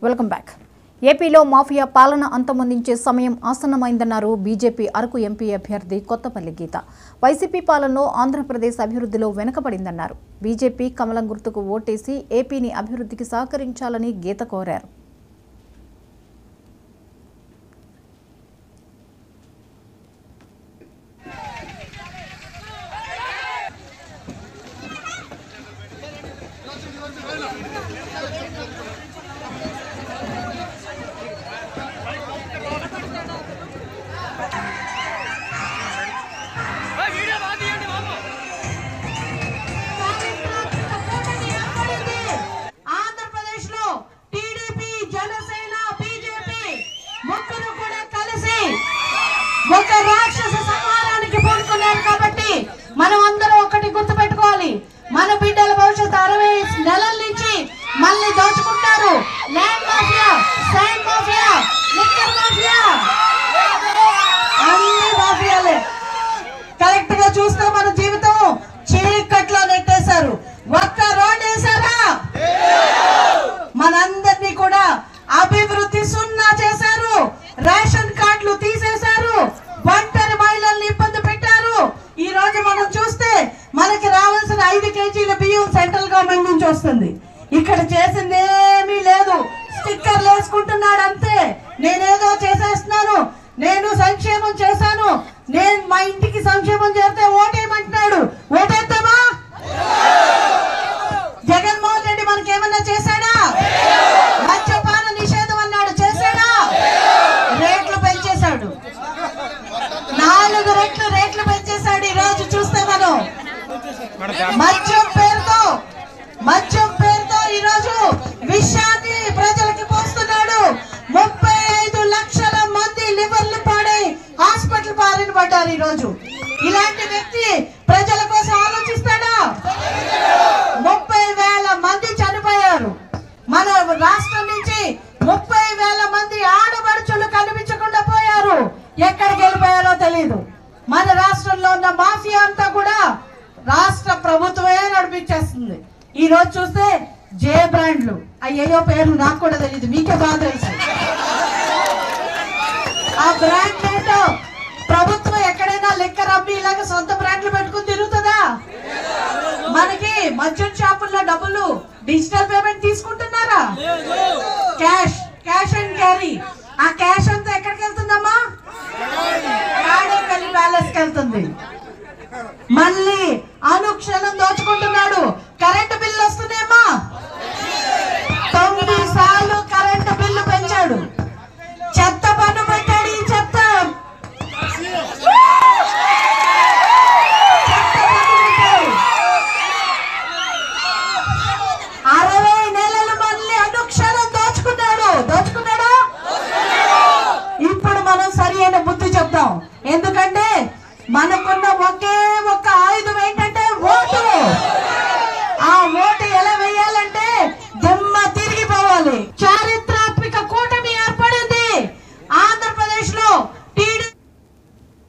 Welcome back. ఏపీలో mafia పాలన అంతమొందించే సమయం ఆసన్నమైందన్నారు బీజేపీ అరకు ఎంపీ అభ్యర్థి కొత్తపల్లి గీత. వైసీపీ పాలనలో ఆంధ్రప్రదేశ్ అభివృద్ధిలో వెనుకబడిందన్నారు. బీజేపీ కమలం గుర్తుకు ఓటేసి ఏపీని అభివృద్ధికి సహకరించాలని గీత కోరారు. ఒక రాక్షస సంహారానికి పూనుకున్నారు కాబట్టి మనం అందరం ఒకటి గుర్తు పెట్టుకోవాలి. మన బిడ్డల భవిష్యత్తు 60 నెలల నుంచి మళ్ళీ దోచుకుంటారు. Land mafia, sand mafia, liquor mafia, అన్ని మాఫియాలే. కరెక్ట్ గా చూస్తే మన జీవితం చీకట్లో నెట్టేశారు. ఒక్క రోడ్ వేసారా? మనందరినీ కూడా అభివృద్ధి సున్నా చేశారు. రేషన్ కార్డులు తీసేశారు. ఒంటరి మహిళల్ని ఇబ్బంది పెట్టారు. ఈ రోజు మనం చూస్తే మనకి రావాల్సిన 5 కేజీల బియ్యం సెంట్రల్ గవర్నమెంట్ నుంచి వస్తుంది. ఇక్కడ చేసింది ఏమీ లేదు. స్టిక్కర్లు వేసుకుంటున్నాడు అంతే. నేనేదో చేసేస్తున్నాను, నేను సంక్షేమం చేశాను, నేను మా ఇంటికి సంక్షేమం చేస్తే ఓటేయమంటున్నాడు. ఓటేద్దామా? జగన్మోహన్ రెడ్డి మనకేమన్నా చేశాడా? మద్యపాన నిషేధం అన్నాడు, చేశాడా? రేట్లు పెంచేశాడు, 4 రెట్లు రేట్లు పెంచేశాడు. ఈ రోజు చూస్తే మనం మద్యం పేరుతో ఈ రోజు విషయాన్ని ప్రజలకి పోస్తున్నాడు. 35 లక్షల మంది లివర్లు పాడై హాస్పిటల్ బారిన పడ్డారు. ఈ రోజు ఇలాంటి వ్యక్తి ప్రజల కోసం ఆలోచిస్తాడా? 30,000 మంది చనిపోయారు. మన రాష్ట్రం నుంచి 30,000 మంది ఆడపడుచులు కనిపించకుండా పోయారు. ఎక్కడికి వెళ్ళిపోయారో తెలియదు. మన రాష్ట్రంలో ఉన్న మాఫియా అంతా కూడా రాష్ట్ర ప్రభుత్వమే నడిపించేస్తుంది. ఈ రోజు చూస్తే జే బ్రాండ్లు, అయ్యో పేర్లు నాకు కూడా తెలియదు, మీకే బాగా తెలుసు. ఆ బ్రాండ్ ఏంటో ప్రభుత్వం ఎక్కడైనా లిక్కర్ అమ్మి ఇలాగ సొంత బ్రాండ్లు పెట్టుకుని తిరుగుతుందా? మనకి మద్యం షాపుల్లో డబ్బులు డిజిటల్ పేమెంట్ తీసుకుంటున్నారా? Cash and carry. ఆ క్యాష్